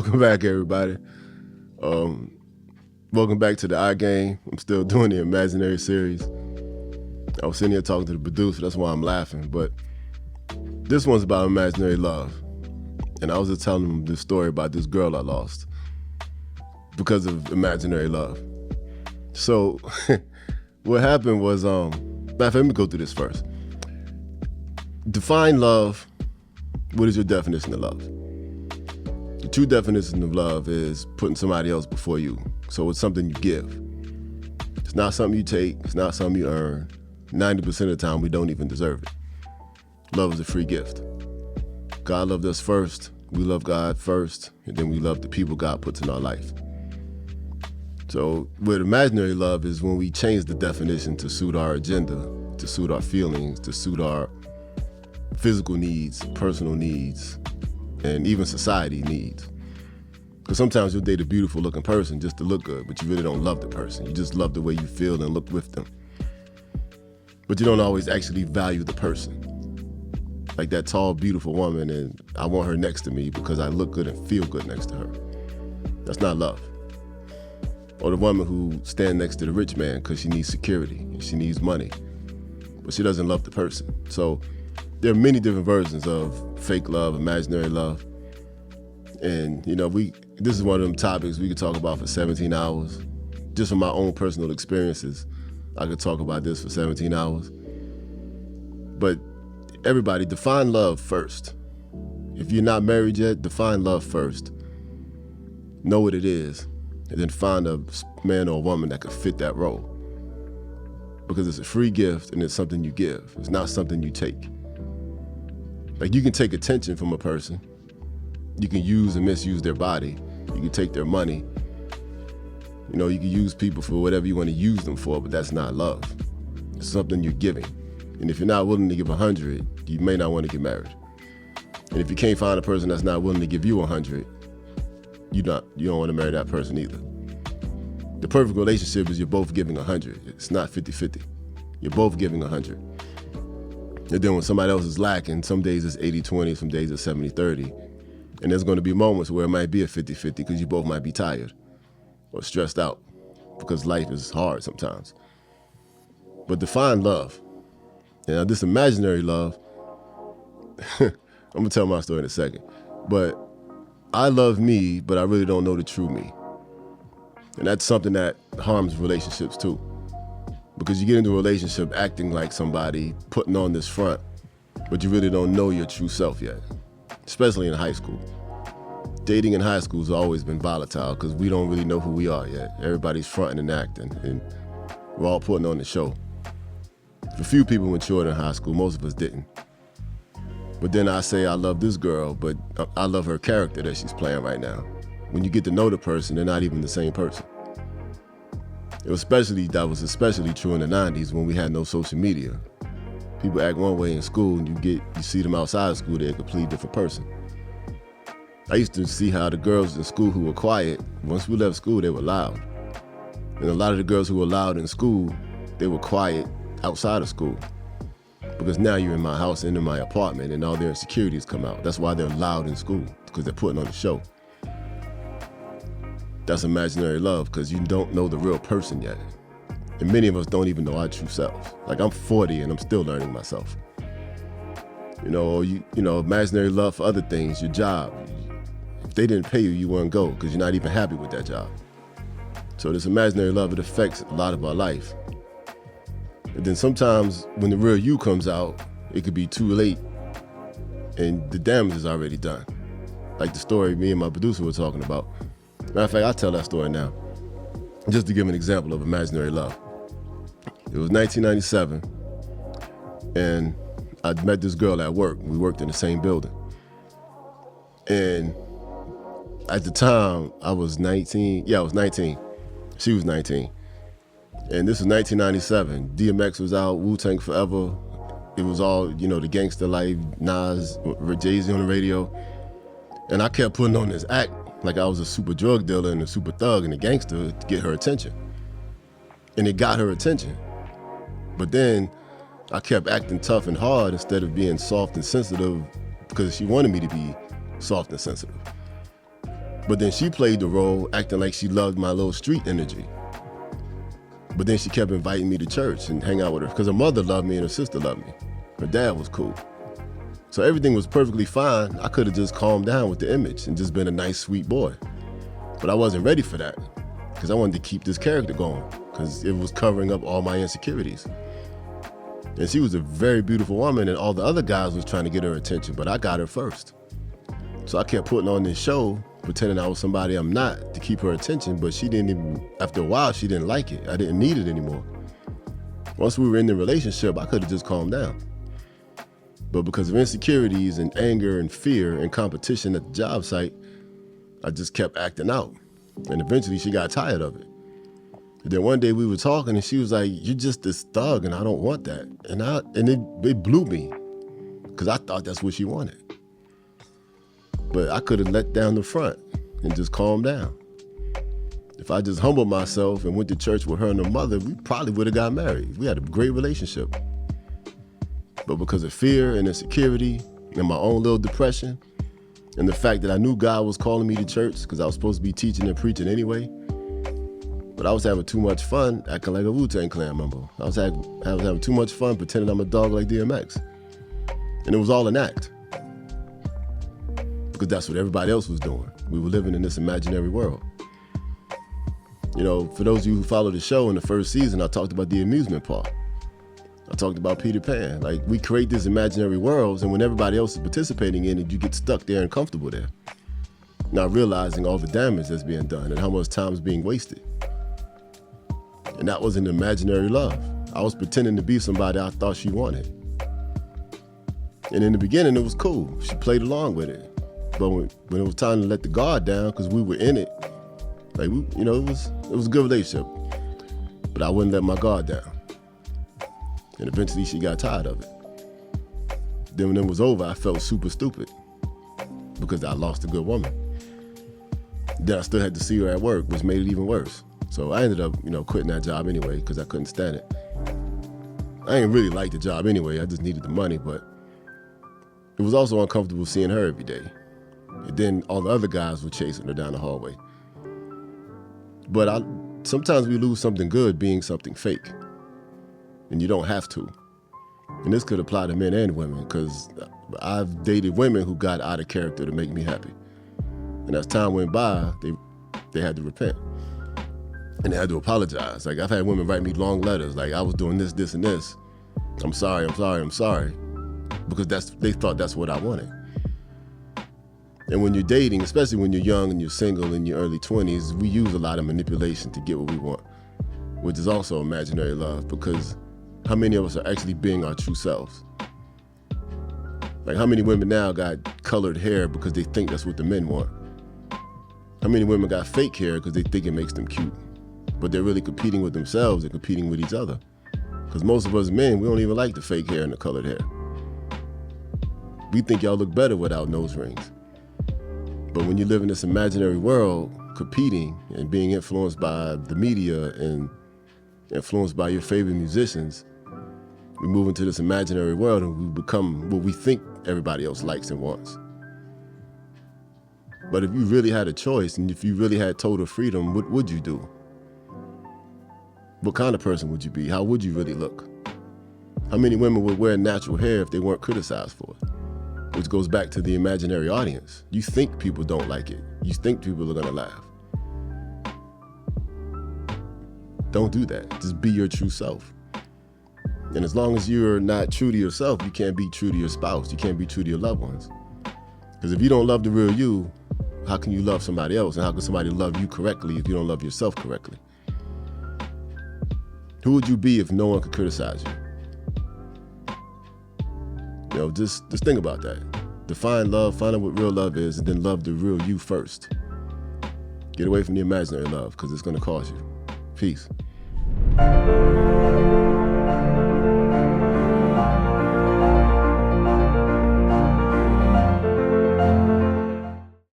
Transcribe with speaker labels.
Speaker 1: Welcome back, everybody. Welcome back to the iGame. I'm still doing the imaginary series. I was sitting here talking to the producer, that's why I'm laughing. But this one's about imaginary love. And I was just telling him this story about this girl I lost because of imaginary love. So what happened was, let me go through this first. Define love. What is your definition of love? The true definition of love is putting somebody else before you. So it's something you give. It's not something you take. It's not something you earn. 90% of the time, we don't even deserve it. Love is a free gift. God loved us first. We love God first. And then we love the people God puts in our life. So with imaginary love is when we change the definition to suit our agenda, to suit our feelings, to suit our physical needs, personal needs, and even society needs. Because sometimes you'll date a beautiful looking person just to look good, but you really don't love the person. You just love the way you feel and look with them. But you don't always actually value the person. Like that tall, beautiful woman, and I want her next to me because I look good and feel good next to her. That's not love. Or the woman who stands next to the rich man because she needs security and she needs money, but she doesn't love the person. So there are many different versions of fake love, imaginary love. And, this is one of them topics we could talk about for 17 hours. Just from my own personal experiences, I could talk about this for 17 hours. But everybody, define love first. If you're not married yet, define love first. Know what it is, and then find a man or a woman that could fit that role. Because it's a free gift and it's something you give. It's not something you take. Like you can take attention from a person. You can use and misuse their body. You can take their money. You can use people for whatever you want to use them for, but that's not love. It's something you're giving. And if you're not willing to give 100, you may not want to get married. And if you can't find a person that's not willing to give you 100, you don't want to marry that person either. The perfect relationship is you're both giving 100. It's not 50-50. You're both giving 100. And then when somebody else is lacking, some days it's 80-20, some days it's 70-30. And there's going to be moments where it might be a 50-50 because you both might be tired or stressed out because life is hard sometimes. But define love. Now, this imaginary love, I'm going to tell my story in a second. But I love me, but I really don't know the true me. And that's something that harms relationships too. Because you get into a relationship acting like somebody, putting on this front, but you really don't know your true self yet, especially in high school. Dating in high school has always been volatile because we don't really know who we are yet. Everybody's fronting and acting, and we're all putting on the show. A few people matured in high school, most of us didn't. But then I say I love this girl, but I love her character that she's playing right now. When you get to know the person, they're not even the same person. That was especially true in the 90s when we had no social media. People act one way in school and you see them outside of school, they're a completely different person. I used to see how the girls in school who were quiet, once we left school, they were loud. And a lot of the girls who were loud in school, they were quiet outside of school. Because now you're in my house and in my apartment and all their insecurities come out. That's why they're loud in school, because they're putting on a show. That's imaginary love because you don't know the real person yet. And many of us don't even know our true selves. Like I'm 40 and I'm still learning myself. Imaginary love for other things, your job. If they didn't pay you, you wouldn't go because you're not even happy with that job. So this imaginary love, it affects a lot of our life. And then sometimes when the real you comes out, it could be too late and the damage is already done. Like the story me and my producer were talking about. Matter of fact, I'll tell that story now. Just to give an example of imaginary love. It was 1997 and I met this girl at work. We worked in the same building. And at the time, I was 19. Yeah, I was 19. She was 19. And this was 1997. DMX was out, Wu-Tang Forever. It was all, the gangster life, Nas, Jay-Z on the radio. And I kept putting on this act like I was a super drug dealer and a super thug and a gangster to get her attention. And it got her attention. But then I kept acting tough and hard instead of being soft and sensitive because she wanted me to be soft and sensitive. But then she played the role acting like she loved my little street energy. But then she kept inviting me to church and hang out with her because her mother loved me and her sister loved me. Her dad was cool. So everything was perfectly fine. I could have just calmed down with the image and just been a nice, sweet boy. But I wasn't ready for that because I wanted to keep this character going because it was covering up all my insecurities. And she was a very beautiful woman and all the other guys was trying to get her attention, but I got her first. So I kept putting on this show, pretending I was somebody I'm not to keep her attention, but she didn't even, after a while, she didn't like it. I didn't need it anymore. Once we were in the relationship, I could have just calmed down. But because of insecurities and anger and fear and competition at the job site, I just kept acting out. And eventually she got tired of it. And then one day we were talking and she was like, "You're just this thug and I don't want that." And it blew me because I thought that's what she wanted. But I could have let down the front and just calmed down. If I just humbled myself and went to church with her and her mother, we probably would have got married. We had a great relationship. But because of fear and insecurity and my own little depression and the fact that I knew God was calling me to church because I was supposed to be teaching and preaching anyway, but I was having too much fun acting like a Wu-Tang Clan member. I was having too much fun pretending I'm a dog like DMX. And it was all an act. Because that's what everybody else was doing. We were living in this imaginary world. You know, for those of you who follow the show in the first season, I talked about the amusement park. I talked about Peter Pan. Like, we create these imaginary worlds, and when everybody else is participating in it, you get stuck there and comfortable there. Not realizing all the damage that's being done and how much time is being wasted. And that was an imaginary love. I was pretending to be somebody I thought she wanted. And in the beginning, it was cool. She played along with it. But when it was time to let the guard down, because we were in it, like, it was a good relationship. But I wouldn't let my guard down. And eventually she got tired of it. Then when it was over, I felt super stupid because I lost a good woman. Then I still had to see her at work, which made it even worse. So I ended up, quitting that job anyway because I couldn't stand it. I didn't really like the job anyway. I just needed the money, but it was also uncomfortable seeing her every day. And then all the other guys were chasing her down the hallway. But sometimes we lose something good being something fake. And you don't have to. And this could apply to men and women because I've dated women who got out of character to make me happy. And as time went by, they had to repent. And they had to apologize. Like, I've had women write me long letters, like, "I was doing this, this, and this. I'm sorry. Because they thought that's what I wanted. And when you're dating, especially when you're young and you're single in your early 20s, we use a lot of manipulation to get what we want, which is also imaginary love because how many of us are actually being our true selves? Like, how many women now got colored hair because they think that's what the men want? How many women got fake hair because they think it makes them cute? But they're really competing with themselves and competing with each other. Because most of us men, we don't even like the fake hair and the colored hair. We think y'all look better without nose rings. But when you live in this imaginary world, competing and being influenced by the media and influenced by your favorite musicians, we move into this imaginary world and we become what we think everybody else likes and wants. But if you really had a choice and if you really had total freedom, what would you do? What kind of person would you be? How would you really look? How many women would wear natural hair if they weren't criticized for it? Which goes back to the imaginary audience. You think people don't like it. You think people are gonna laugh. Don't do that. Just be your true self. And as long as you're not true to yourself, you can't be true to your spouse. You can't be true to your loved ones. Because if you don't love the real you, how can you love somebody else? And how can somebody love you correctly if you don't love yourself correctly? Who would you be if no one could criticize you? Just think about that. Define love, find out what real love is, and then love the real you first. Get away from the imaginary love, because it's going to cost you. Peace.